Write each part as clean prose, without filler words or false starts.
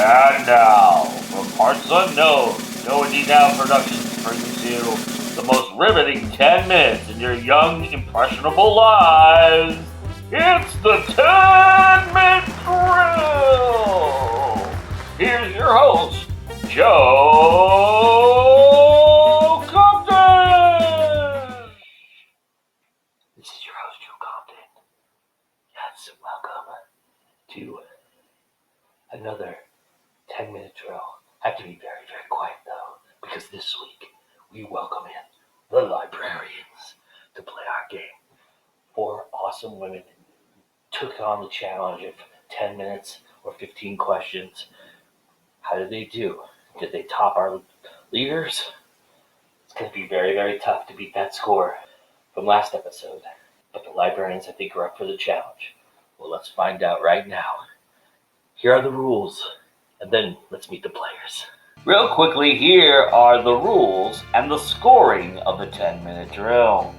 And now, from parts unknown, GoIndieNow Productions brings you the most riveting 10 minutes in your young, impressionable lives. It's the 10-Minute Drill! Here's your host, Joe Compton! This is your host, Joe Compton. Yes, welcome to another 10-minute drill. I have to be very, very quiet though, because this week we welcome in the Librarians to play our game. 4 awesome women took on the challenge of 10 minutes or 15 questions. How did they do? Did they top our leaders? It's going to be very, very tough to beat that score from last episode. But the Librarians, I think, are up for the challenge. Well, let's find out right now. Here are the rules, and then let's meet the players. Real quickly, here are the rules and the scoring of the 10-minute drill.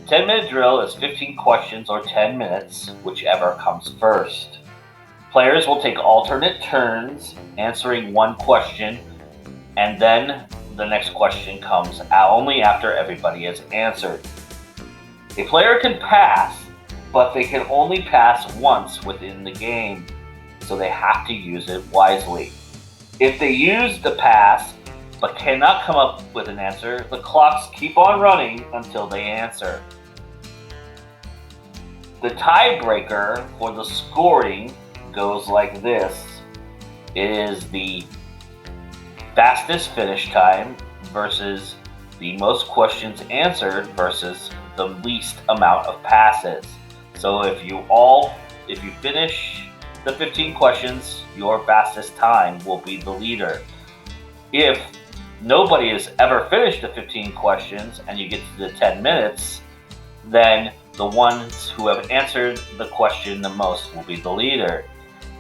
10-minute drill is 15 questions or 10 minutes, whichever comes first. Players will take alternate turns answering one question, and then the next question comes only after everybody has answered. A player can pass, but they can only pass once within the game, so they have to use it wisely. If they use the pass but cannot come up with an answer, the clocks keep on running until they answer. The tiebreaker for the scoring goes like this. It is the fastest finish time versus the most questions answered versus the least amount of passes. So if you finish the 15 questions, your fastest time will be the leader. If nobody has ever finished the 15 questions and you get to the 10 minutes, then the ones who have answered the question the most will be the leader.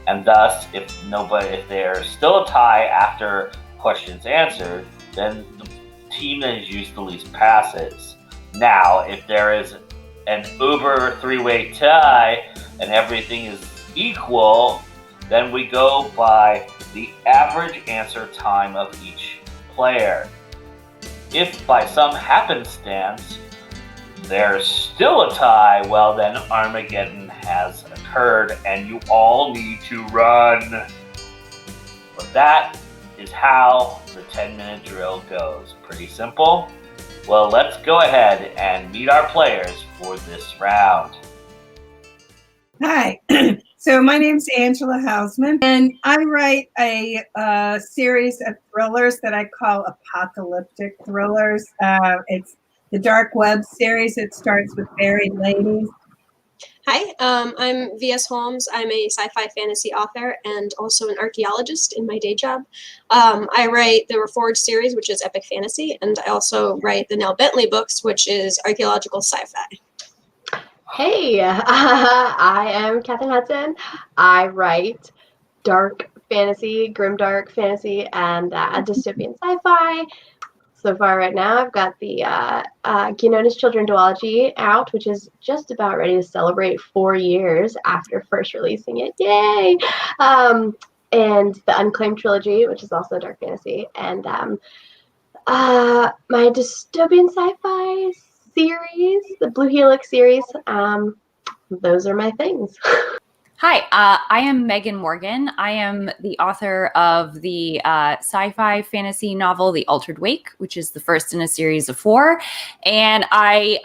And thus, if there's still a tie after questions answered, then the team that has used the least passes. Now, if there is an uber 3-way tie and everything is equal, then we go by the average answer time of each player. If by some happenstance there's still a tie, well then Armageddon has occurred and you all need to run. But that is how the 10-minute drill goes. Pretty simple. Well, let's go ahead and meet our players for this round. Hi, so my name's Angela Houseman, and I write a series of thrillers that I call apocalyptic thrillers. It's the Dark Web series. It starts with Buried Ladies. Hi, I'm V.S. Holmes. I'm a sci-fi fantasy author and also an archaeologist in my day job. I write the Reforged series, which is epic fantasy, and I also write the Nell Bentley books, which is archaeological sci-fi. Hey, I am KATHRIN HUTSON. I write dark fantasy, grimdark fantasy, and dystopian sci-fi. So far right now, I've got the Ginona's Children duology out, which is just about ready to celebrate 4 years after first releasing it. Yay! And the Unclaimed trilogy, which is also dark fantasy. And my dystopian sci-fi series, the Blue Helix series, those are my things. Hi, I am Megan Morgan. I am the author of the sci-fi fantasy novel, The Altered Wake, which is the first in a series of 4. And I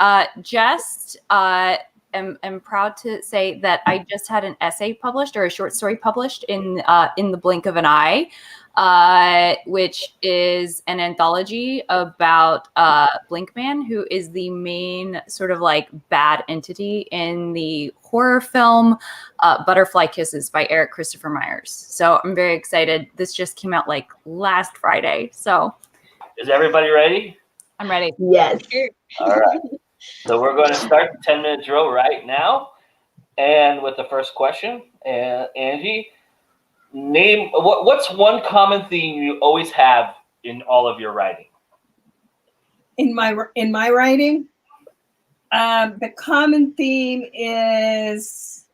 am proud to say that I just had an essay published, or a short story published in the blink of an eye, which is an anthology about Blinkman, who is the main sort of like bad entity in the horror film Butterfly Kisses by Eric Christopher Myers. So I'm very excited. This just came out like last Friday. So is everybody ready? I'm ready. Yes. All right. So we're going to start the 10-minute drill right now. And with the first question, Angie, name what's one common theme you always have in all of your writing? In my writing, the common theme is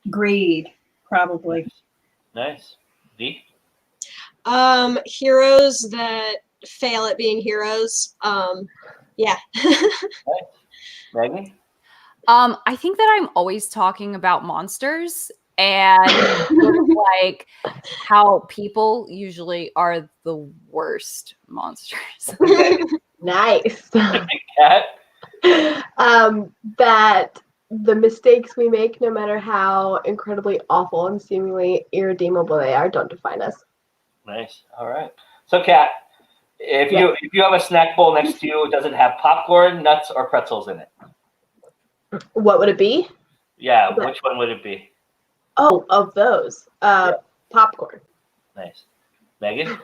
greed. probably. Nice. V? Heroes that fail at being heroes. Yeah. Megan? I think that I'm always talking about monsters and sort of like how people usually are the worst monsters. Nice. Cat? That the mistakes we make, no matter how incredibly awful and seemingly irredeemable they are, don't define us. Nice. All right. So, Kat, if Yeah. you have a snack bowl next to you, does it have popcorn, nuts, or pretzels in it? What would it be? Yeah. Which one would it be? Oh, of those. Popcorn. Nice. Megan?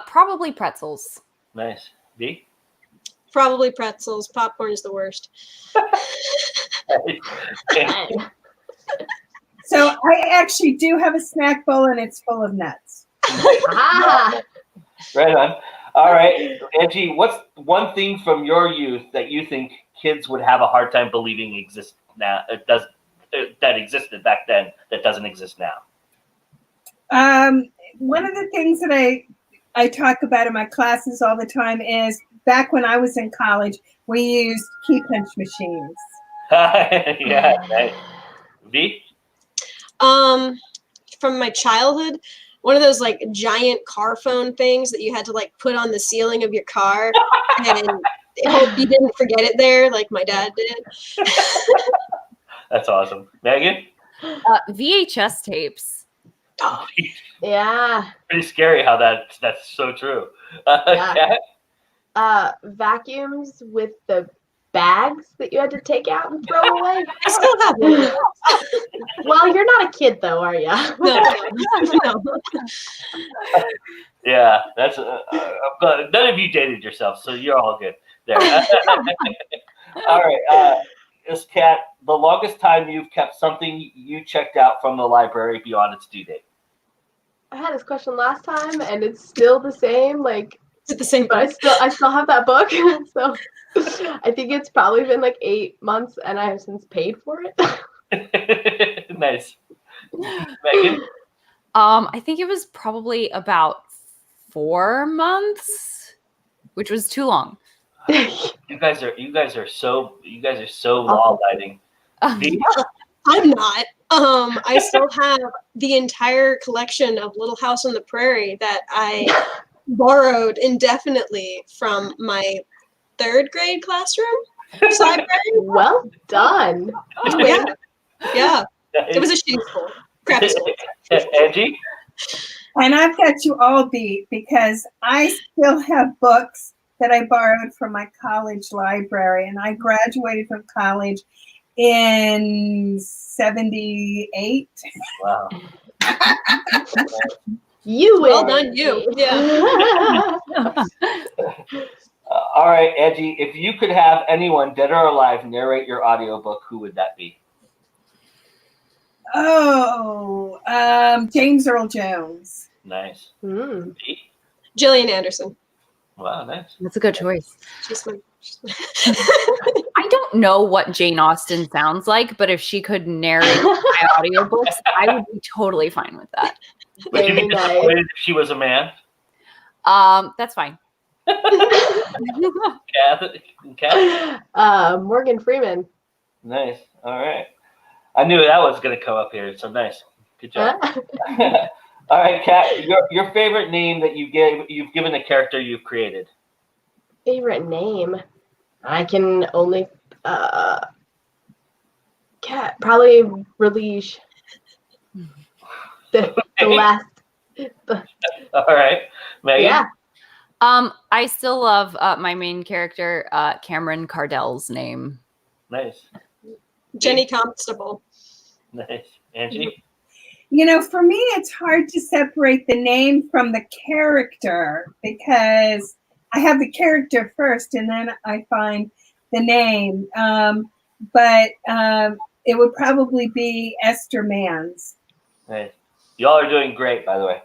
Probably pretzels. Nice. V? Probably pretzels. Popcorn is the worst. So I actually do have a snack bowl, and it's full of nuts. Ah. Right on. All right, Angie, what's one thing from your youth that you think kids would have a hard time believing exists now? That existed back then that doesn't exist now. One of the things that I talk about in my classes all the time is back when I was in college, we used key punch machines. Yeah. Nice. V? From my childhood, one of those like giant car phone things that you had to like put on the ceiling of your car and hope you didn't forget it there, like my dad did. That's awesome. Megan? VHS tapes. Yeah. Pretty scary how that's so true. Yeah. Kat? Vacuums with the bags that you had to take out and throw away. I still have one of those. Well, you're not a kid though, are you? No. Yeah, that's. I'm glad none of you dated yourself, so you're all good there. All right, this Kat, the longest time you've kept something you checked out from the library beyond its due date. I had this question last time, and it's still the same. Like, Is it the same? but I still have that book, so I think it's probably been like 8 months, and I have since paid for it. Nice, Megan. I think it was probably about 4 months, which was too long. You guys are so law-abiding. V? I'm not. I still have the entire collection of Little House on the Prairie that I borrowed indefinitely from my 3rd grade classroom library. Well done. Yeah. It was a shitty school. Crappy school. Angie? And I've got you all beat because I still have books that I borrowed from my college library, and I graduated from college in 78. Wow. You Well win. done, you. Yeah. All right, Angie, if you could have anyone, dead or alive, narrate your audiobook, who would that be? Oh, James Earl Jones. Nice. Mm. V? Gillian Anderson. Wow, nice. That's a good choice. She's my I don't know what Jane Austen sounds like, but if she could narrate my audiobooks, I would be totally fine with that. Would you Very be nice. disappointed if she was a man? That's fine. Kat? Morgan Freeman. Nice. All right. I knew that was going to come up here, so nice. Good job. All right, Kat, your favorite name that you've given a character you've created. Favorite name? I can only cat probably Relish. The last. All right, Megan. Yeah. I still love my main character, Cameron Cardell's name. Nice. Jenny Constable. Nice. Angie? You know, for me, it's hard to separate the name from the character because I have the character first and then I find the name. But it would probably be Esther Manns. Nice. Y'all are doing great, by the way.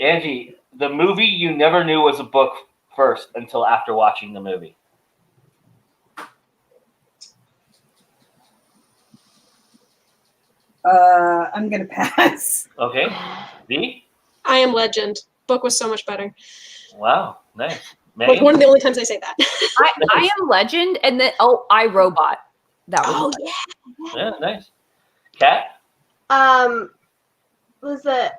Angie, the movie you never knew was a book first until after watching the movie. I'm gonna pass. Okay. V? I Am Legend. Book was so much better. Wow. Nice. Like Megan? one of the only times I say that. I Am Legend, and then I, Robot. That was Oh yeah. Yeah, nice. Kat? Was it?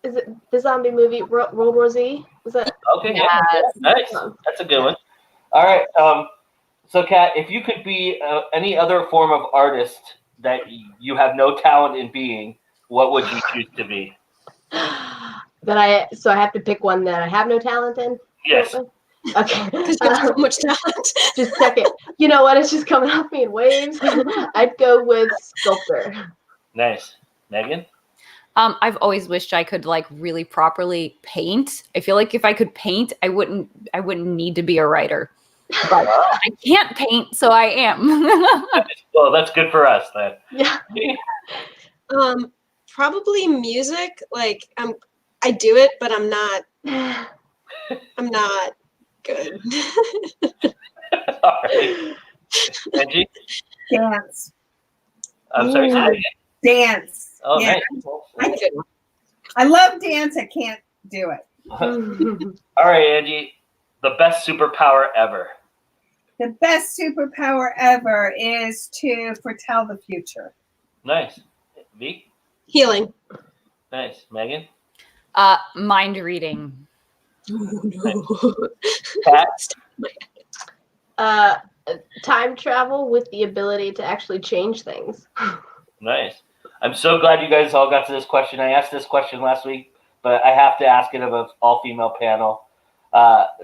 Is it the zombie movie World War Z? Was that? Okay, Yes. yeah, nice. That's a good one. All right. So, Kat, if you could be any other form of artist that you have no talent in being, what would you choose to be? So I have to pick one that I have no talent in? Yes. Okay. Because you have so much talent. Just a second. You know what? It's just coming off me in waves. I'd go with sculptor. Nice. Megan? I've always wished I could like really properly paint. I feel like if I could paint, I wouldn't need to be a writer. But I can't paint, so I am. Well, that's good for us then. Yeah. Probably music. Like I do it, but I'm not good. All right. Angie? Dance. I'm sorry. Say that again. Dance. Oh, Yeah. nice. I love dance. I can't do it. All right, Angie. The best superpower ever. The best superpower ever is to foretell the future. Nice. V? Healing. Nice. Megan? Mind reading. Kat? Time travel with the ability to actually change things. Nice. I'm so glad you guys all got to this question. I asked this question last week, but I have to ask it of an all-female panel.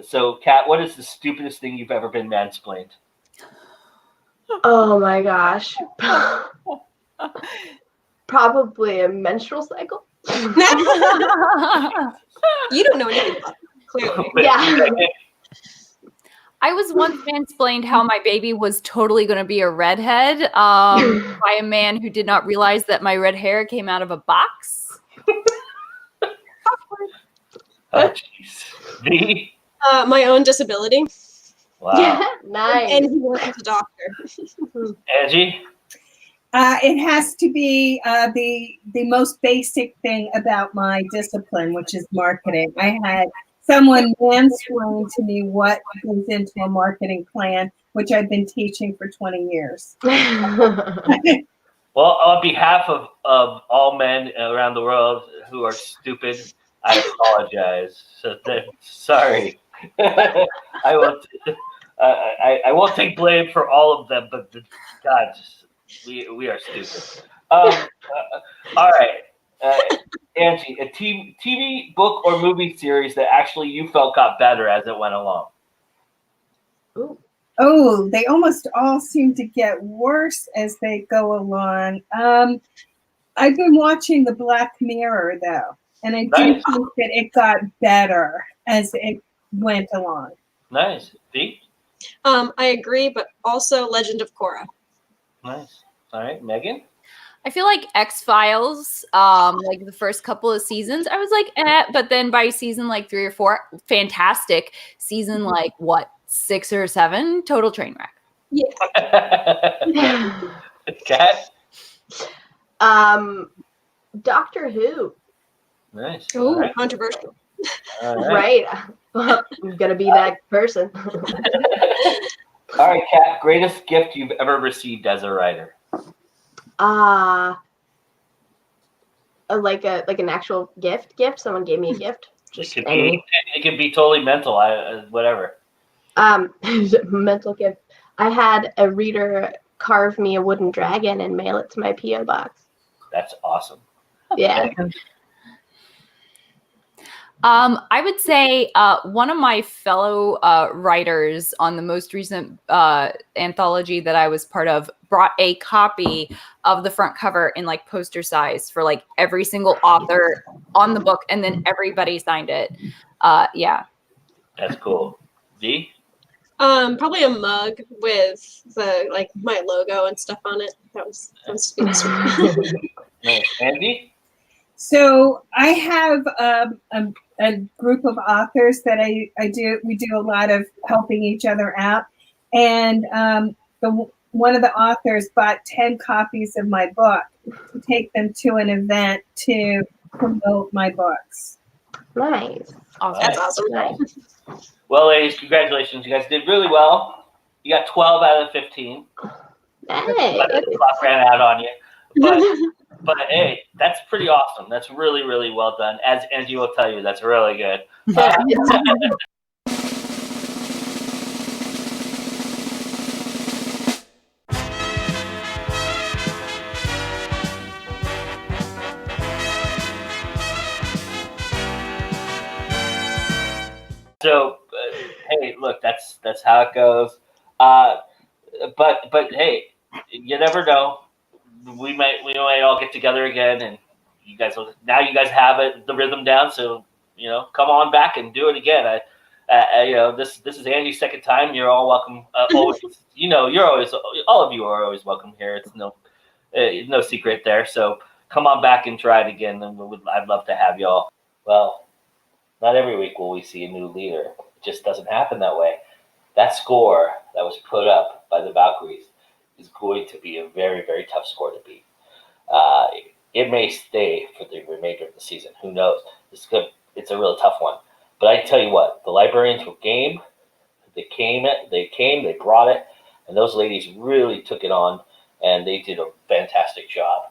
So, Kat, what is the stupidest thing you've ever been mansplained? Oh my gosh. Probably a menstrual cycle. You don't know anything about it, clearly. Yeah. I was once mansplained how my baby was totally going to be a redhead by a man who did not realize that my red hair came out of a box. Oh, jeez. V? My own disability. Wow. Nice. And he works as a doctor. Angie? It has to be the most basic thing about my discipline, which is marketing. I had someone mansplain to me what goes into a marketing plan, which I've been teaching for 20 years. Well, on behalf of all men around the world who are stupid, I apologize. Sorry. I won't take blame for all of them, but God, we are stupid. All right, Angie, a TV, book, or movie series that actually you felt got better as it went along. Ooh. Oh, they almost all seem to get worse as they go along. I've been watching the Black Mirror though, and I do Nice. think that it got better as it went along. Nice. V? I agree, but also Legend of Korra. Nice. All right, Megan? I feel like X-Files, like the first couple of seasons, I was like, but then by season like 3 or 4, fantastic. Season like what, 6 or 7, total train wreck. Kat? Doctor Who. Nice. Ooh, All right. controversial. All right. Right. I'm gonna be that person. All right, Kat, greatest gift you've ever received as a writer? Like an actual gift. Someone gave me a gift. Just It could any. be, it could be totally mental. Whatever. Mental gift. I had a reader carve me a wooden dragon and mail it to my P.O. box. That's awesome. Yeah. I would say one of my fellow writers on the most recent anthology that I was part of brought a copy of the front cover in like poster size for like every single author on the book, and then everybody signed it. Yeah. That's cool. V? Probably a mug with the like my logo and stuff on it. That was sweet. Nice. Andy? So I have a group of authors that I do. We do a lot of helping each other out, and one of the authors bought 10 copies of my book to take them to an event to promote my books. Nice. Awesome. That's awesome. Nice. Well, ladies, congratulations. You guys did really well. You got 12 out of 15. Hey. But the clock ran out on you. But hey, that's pretty awesome. That's really, really well done. As Angie will tell you, that's really good. So, hey, look, that's how it goes. But hey, you never know. We might all get together again, and you guys have the rhythm down. So come on back and do it again. This is Angie's second time. You're all welcome. Always, all of you are always welcome here. It's no secret there. So come on back and try it again, and I'd love to have y'all. Well, not every week will we see a new leader. It just doesn't happen that way. That score that was put up by the Valkyries is going to be a very, very tough score to beat. It may stay for the remainder of the season. Who knows? It's a real tough one. But I tell you what, the Librarians were game. They came, they brought it, and those ladies really took it on, and they did a fantastic job.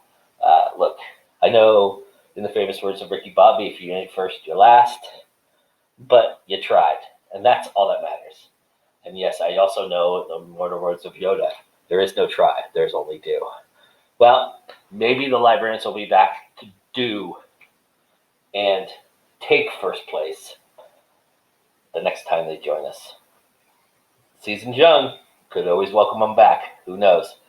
Look, I know in the famous words of Ricky Bobby, if you ain't first, you're last. But you tried, and that's all that matters. And yes, I also know the immortal words of Yoda. There is no try, there's only do. Well, maybe the Librarians will be back to do and take first place the next time they join us. Season's young, could always welcome them back, who knows.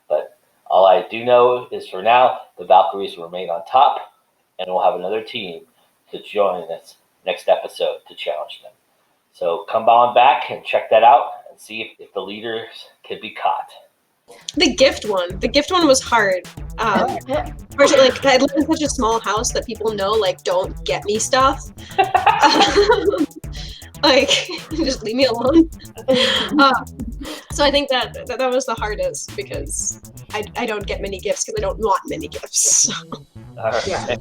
But all I do know is for now, the Valkyries remain on top, and we'll have another team to join us next episode to challenge them. So come on back and check that out and see if the leaders can be caught. The gift one was hard. Especially, I live in such a small house that people know, don't get me stuff. Just leave me alone. So I think that was the hardest because I don't get many gifts because I don't want many gifts. So. All right. Yeah.